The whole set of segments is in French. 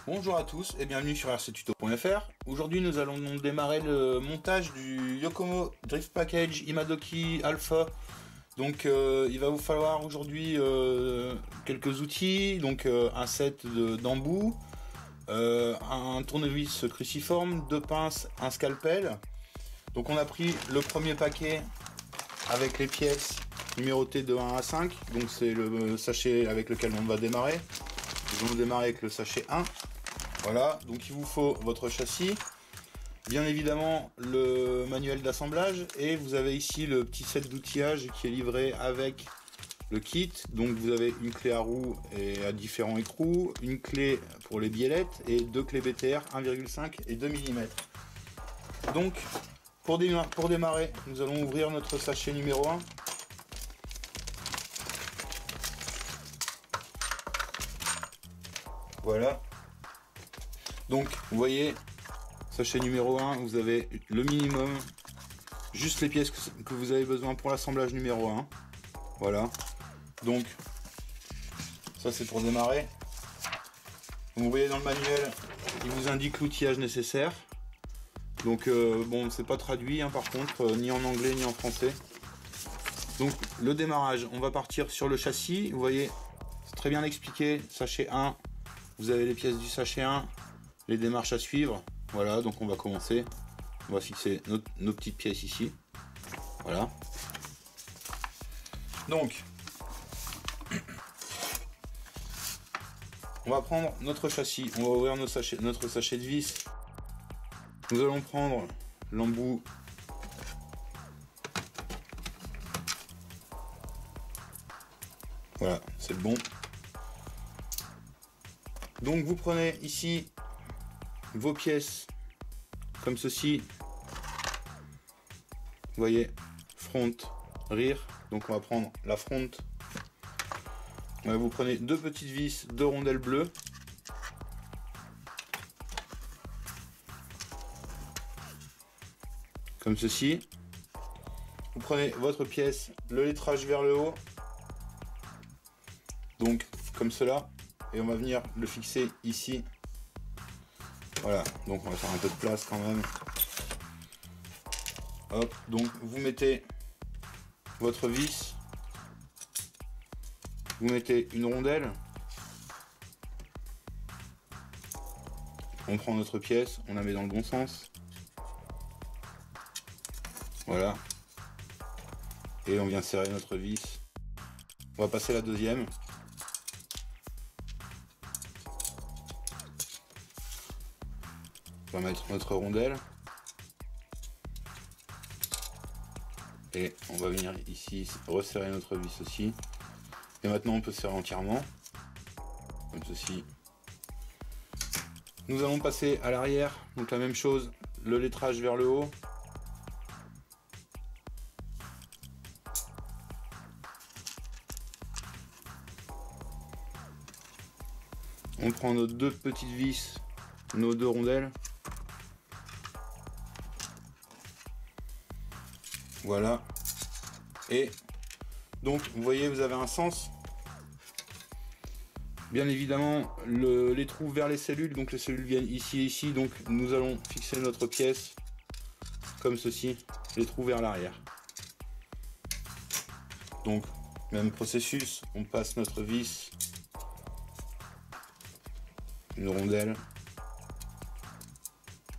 Bonjour à tous et bienvenue sur rctuto.fr. Aujourd'hui nous allons donc démarrer le montage du Yokomo Drift Package Imadoki Alpha. Donc il va vous falloir aujourd'hui quelques outils, donc un set d'embouts, un tournevis cruciforme, deux pinces, un scalpel. Donc on a pris le premier paquet avec les pièces numérotées de 1 à 5, donc c'est le sachet avec lequel on va démarrer. Nous allons démarrer avec le sachet 1. Voilà, donc il vous faut votre châssis, bien évidemment le manuel d'assemblage, et vous avez ici le petit set d'outillage qui est livré avec le kit. Donc vous avez une clé à roue et à différents écrous, une clé pour les biellettes et deux clés BTR 1,5 et 2 mm. Donc pour démarrer, nous allons ouvrir notre sachet numéro 1. Voilà. Donc vous voyez, sachet numéro 1, vous avez le minimum, juste les pièces que vous avez besoin pour l'assemblage numéro 1. Voilà. Donc ça c'est pour démarrer. Vous voyez dans le manuel, il vous indique l'outillage nécessaire. Donc bon, c'est pas traduit par contre, ni en anglais ni en français. Donc le démarrage, on va partir sur le châssis. Vous voyez, c'est très bien expliqué. Sachet 1, vous avez les pièces du sachet 1. Les démarches à suivre. Voilà, donc on va commencer. On va fixer nos petites pièces ici. Voilà. Donc, on va prendre notre châssis. On va ouvrir notre sachet de vis. Nous allons prendre l'embout. Voilà, c'est le bon. Donc vous prenez ici vos pièces comme ceci. Vous voyez, front, rear. Donc on va prendre la front. Vous prenez deux petites vis, deux rondelles bleues. Comme ceci. Vous prenez votre pièce, le lettrage vers le haut. Donc comme cela. Et on va venir le fixer ici. Voilà, donc on va faire un peu de place quand même. Hop, donc vous mettez votre vis. Vous mettez une rondelle. On prend notre pièce, on la met dans le bon sens. Voilà. Et on vient serrer notre vis. On va passer la deuxième. On va mettre notre rondelle. Et on va venir ici resserrer notre vis aussi. Et maintenant on peut serrer entièrement. Comme ceci. Nous allons passer à l'arrière. Donc la même chose. Le lettrage vers le haut. On prend nos deux petites vis. Nos deux rondelles. Voilà. Et donc vous voyez, vous avez un sens. Bien évidemment les trous vers les cellules, donc les cellules viennent ici et ici, donc nous allons fixer notre pièce comme ceci, les trous vers l'arrière. Donc même processus, on passe notre vis, une rondelle,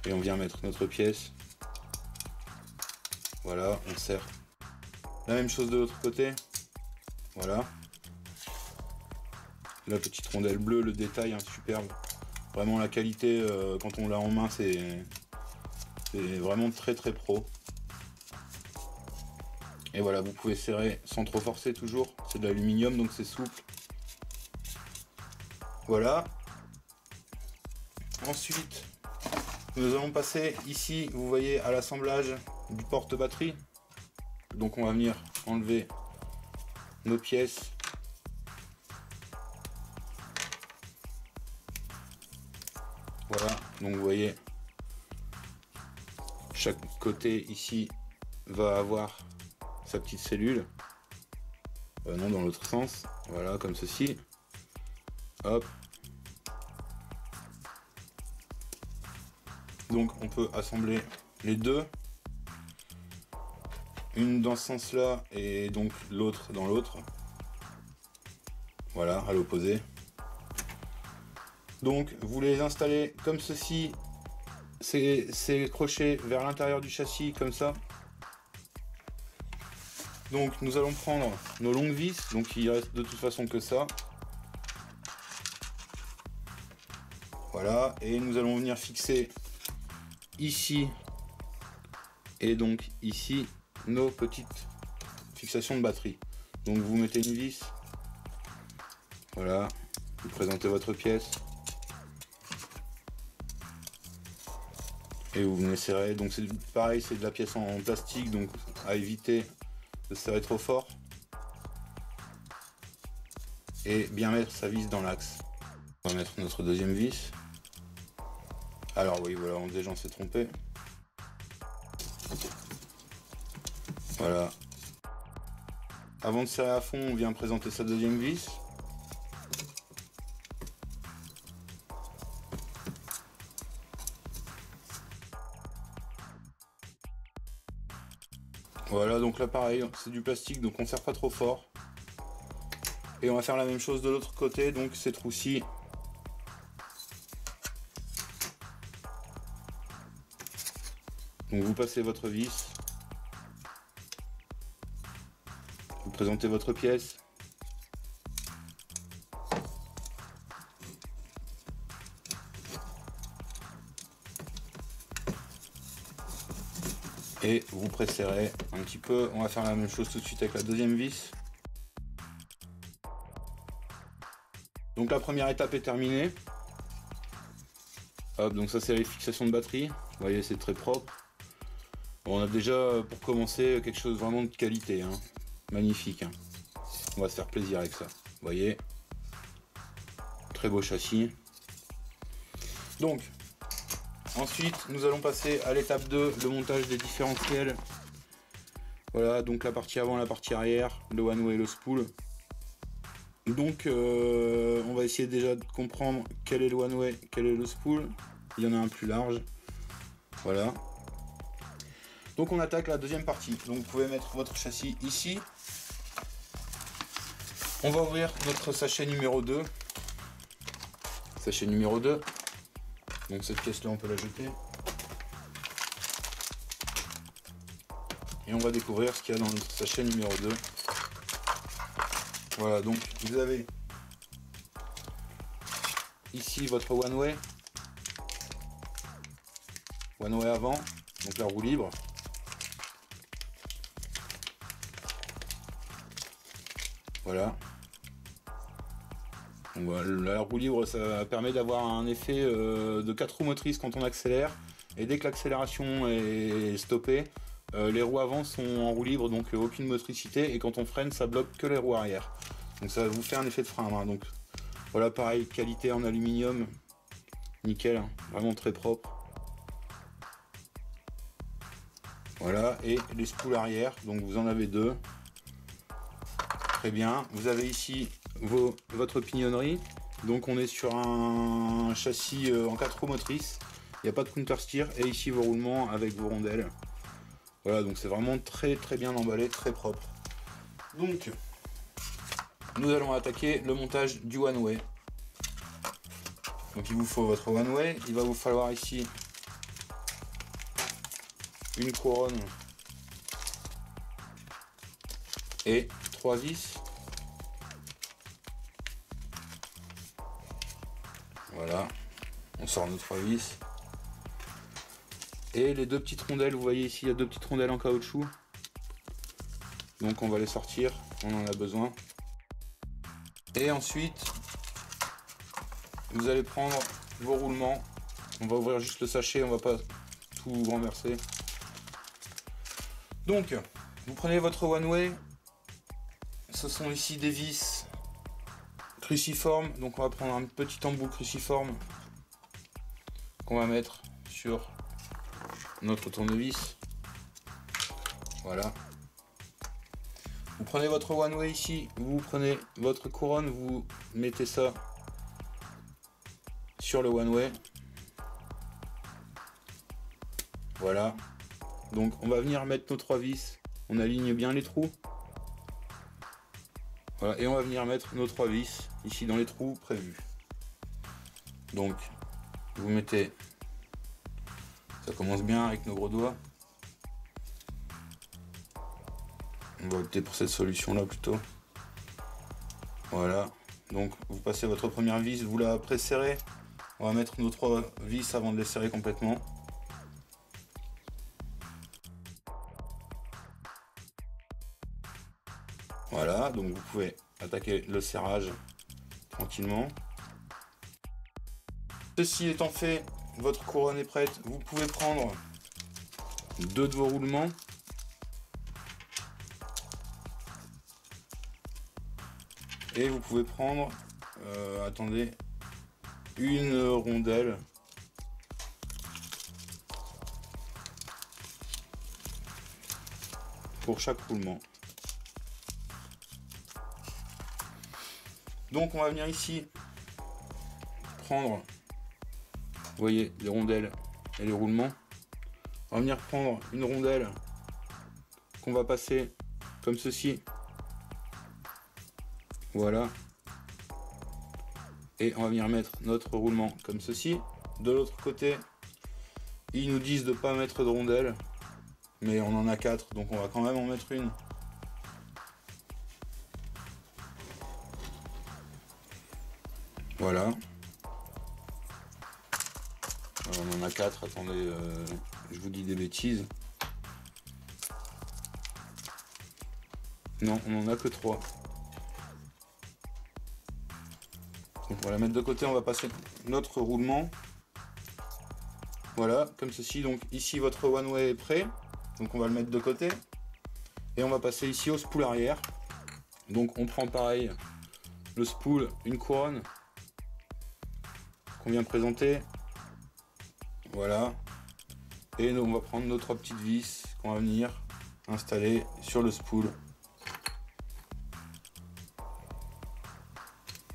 et on vient mettre notre pièce. Voilà, on serre. La même chose de l'autre côté. Voilà. La petite rondelle bleue, le détail, hein, superbe. Vraiment la qualité, quand on l'a en main, c'est vraiment très très pro. Et voilà, vous pouvez serrer sans trop forcer toujours. C'est de l'aluminium, donc c'est souple. Voilà. Ensuite, nous allons passer ici, vous voyez, à l'assemblage du porte-batterie. Donc on va venir enlever nos pièces. Voilà, donc vous voyez, chaque côté ici va avoir sa petite cellule. Non, dans l'autre sens. Voilà, comme ceci. Hop. Donc on peut assembler les deux, une dans ce sens là et donc l'autre dans l'autre, voilà, à l'opposé. Donc vous les installez comme ceci, ces crochets vers l'intérieur du châssis comme ça. Donc nous allons prendre nos longues vis, donc il reste de toute façon que ça. Voilà, et nous allons venir fixer ici et donc ici nos petites fixations de batterie. Donc vous mettez une vis, voilà, vous présentez votre pièce et vous venez serrer. Donc c'est pareil, c'est de la pièce en plastique, donc à éviter de serrer trop fort et bien mettre sa vis dans l'axe. On va mettre notre deuxième vis. Alors oui, voilà, déjà on s'est trompé. Voilà. Avant de serrer à fond, on vient présenter sa deuxième vis. Voilà, donc là pareil, c'est du plastique, donc on ne serre pas trop fort. Et on va faire la même chose de l'autre côté, donc ces trous-ci. Donc vous passez votre vis, vous présentez votre pièce, et vous presserez un petit peu. On va faire la même chose tout de suite avec la deuxième vis. Donc la première étape est terminée. Hop, donc ça c'est les fixations de batterie. Vous voyez, c'est très propre. Bon, on a déjà pour commencer quelque chose vraiment de qualité, hein. Magnifique, hein. On va se faire plaisir avec ça. Vous voyez, très beau châssis. Donc ensuite nous allons passer à l'étape 2, le montage des différentiels. Voilà, donc la partie avant, la partie arrière, le one way et le spool. Donc on va essayer déjà de comprendre quel est le one way, quel est le spool. Il y en a un plus large, voilà. Donc on attaque la deuxième partie. Donc vous pouvez mettre votre châssis ici. On va ouvrir notre sachet numéro 2. Sachet numéro 2. Donc cette pièce là on peut la jeter. Et on va découvrir ce qu'il y a dans notre sachet numéro 2. Voilà, donc vous avez ici votre one way avant, donc la roue libre. Voilà. Donc voilà, la roue libre, ça permet d'avoir un effet de 4 roues motrices quand on accélère, et dès que l'accélération est stoppée, les roues avant sont en roue libre, donc aucune motricité, et quand on freine, ça bloque que les roues arrière. Donc ça vous fait un effet de frein à main. Donc voilà, pareil, qualité en aluminium, nickel, hein, vraiment très propre. Voilà, et les spools arrière, donc vous en avez deux. Très bien, vous avez ici votre pignonnerie. Donc on est sur un châssis en 4 roues motrices, il n'y a pas de counter steer, et ici vos roulements avec vos rondelles. Voilà, donc c'est vraiment très bien emballé, très propre. Donc nous allons attaquer le montage du one way. Donc il vous faut votre one way, il va vous falloir ici une couronne et 3 vis. Voilà, on sort nos 3 vis. Et les deux petites rondelles, vous voyez ici, il y a deux petites rondelles en caoutchouc. Donc on va les sortir, on en a besoin. Et ensuite, vous allez prendre vos roulements. On va ouvrir juste le sachet, on va pas tout renverser. Donc, vous prenez votre one way. Ce sont ici des vis cruciformes. Donc on va prendre un petit embout cruciforme qu'on va mettre sur notre tournevis. Voilà. Vous prenez votre one way ici, vous prenez votre couronne, vous mettez ça sur le one way. Voilà. Donc on va venir mettre nos 3 vis. On aligne bien les trous. Voilà. Et on va venir mettre nos 3 vis ici dans les trous prévus. Donc vous mettez, ça commence bien avec nos gros doigts. On va opter pour cette solution là plutôt. Voilà. Donc vous passez votre première vis, vous la presserrez. On va mettre nos 3 vis avant de les serrer complètement. Voilà, donc vous pouvez attaquer le serrage tranquillement. Ceci étant fait, votre couronne est prête. Vous pouvez prendre 2 de vos roulements. Et vous pouvez prendre, attendez, une rondelle. Pour chaque roulement. Donc on va venir ici prendre, vous voyez, les rondelles et les roulements. On va venir prendre une rondelle qu'on va passer comme ceci. Voilà. Et on va venir mettre notre roulement comme ceci. De l'autre côté, ils nous disent de ne pas mettre de rondelles, mais on en a 4, donc on va quand même en mettre une. Voilà. Alors, on en a 4, attendez, je vous dis des bêtises. Non, on en a que 3. Donc on va la mettre de côté, on va passer notre roulement. Voilà, comme ceci. Donc ici votre one way est prêt. Donc on va le mettre de côté. Et on va passer ici au spool arrière. Donc on prend pareil le spool, une couronne qu'on vient présenter. Voilà. Et nous, on va prendre nos 3 petites vis qu'on va venir installer sur le spool.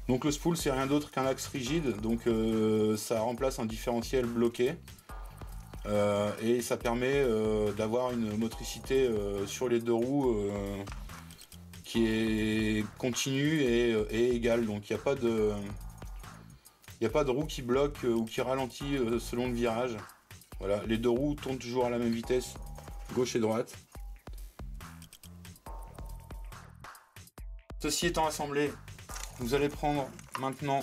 Donc le spool, c'est rien d'autre qu'un axe rigide, donc ça remplace un différentiel bloqué et ça permet d'avoir une motricité sur les 2 roues qui est continue et égale. Donc il n'y a pas de roue qui bloque ou qui ralentit selon le virage. Voilà, les 2 roues tournent toujours à la même vitesse, gauche et droite. Ceci étant assemblé, vous allez prendre maintenant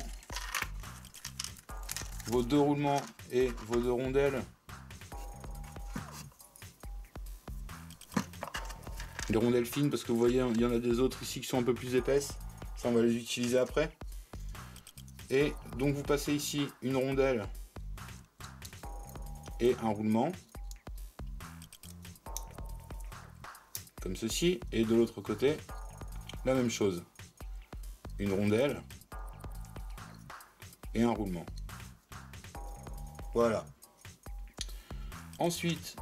vos 2 roulements et vos 2 rondelles. Les rondelles fines, parce que vous voyez, il y en a des autres ici qui sont un peu plus épaisses. Ça, on va les utiliser après. Et donc vous passez ici une rondelle et un roulement. Comme ceci. Et de l'autre côté, la même chose. Une rondelle et un roulement. Voilà. Ensuite,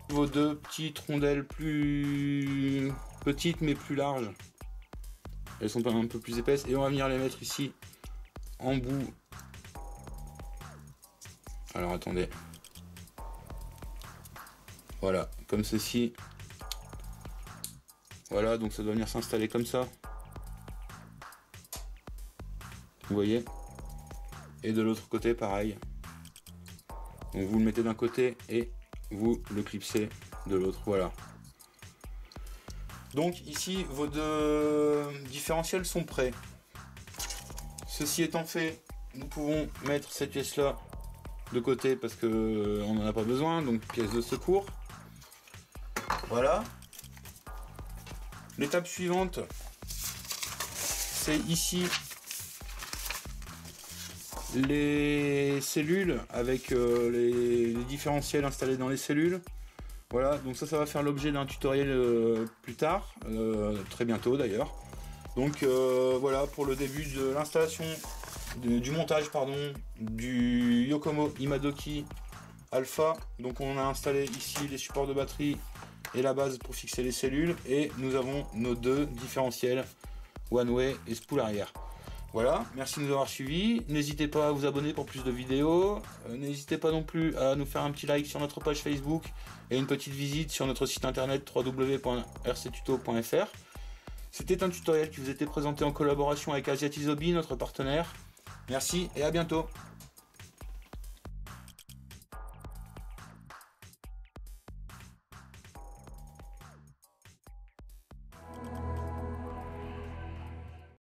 vos 2 petites rondelles plus petites mais plus larges. Elles sont un peu plus épaisses et on va venir les mettre ici en bout. Alors attendez. Voilà, comme ceci. Voilà, donc ça doit venir s'installer comme ça. Vous voyez, et de l'autre côté pareil. Donc vous le mettez d'un côté et vous le clipsez de l'autre. Voilà. Donc ici vos 2 différentiels sont prêts. Ceci étant fait, nous pouvons mettre cette pièce là de côté parce que on n'en a pas besoin. Donc pièce de secours. Voilà. L'étape suivante, c'est ici les cellules avec les différentiels installés dans les cellules. Voilà, donc ça va faire l'objet d'un tutoriel plus tard, très bientôt d'ailleurs. Donc voilà pour le début de l'installation, du montage pardon, du Yokomo Imadoki Alpha. Donc on a installé ici les supports de batterie et la base pour fixer les cellules, et nous avons nos 2 différentiels one way et spool arrière. Voilà, merci de nous avoir suivis. N'hésitez pas à vous abonner pour plus de vidéos. N'hésitez pas non plus à nous faire un petit like sur notre page Facebook et une petite visite sur notre site internet www.rctuto.fr. C'était un tutoriel qui vous était présenté en collaboration avec Asiatizobi, notre partenaire. Merci et à bientôt.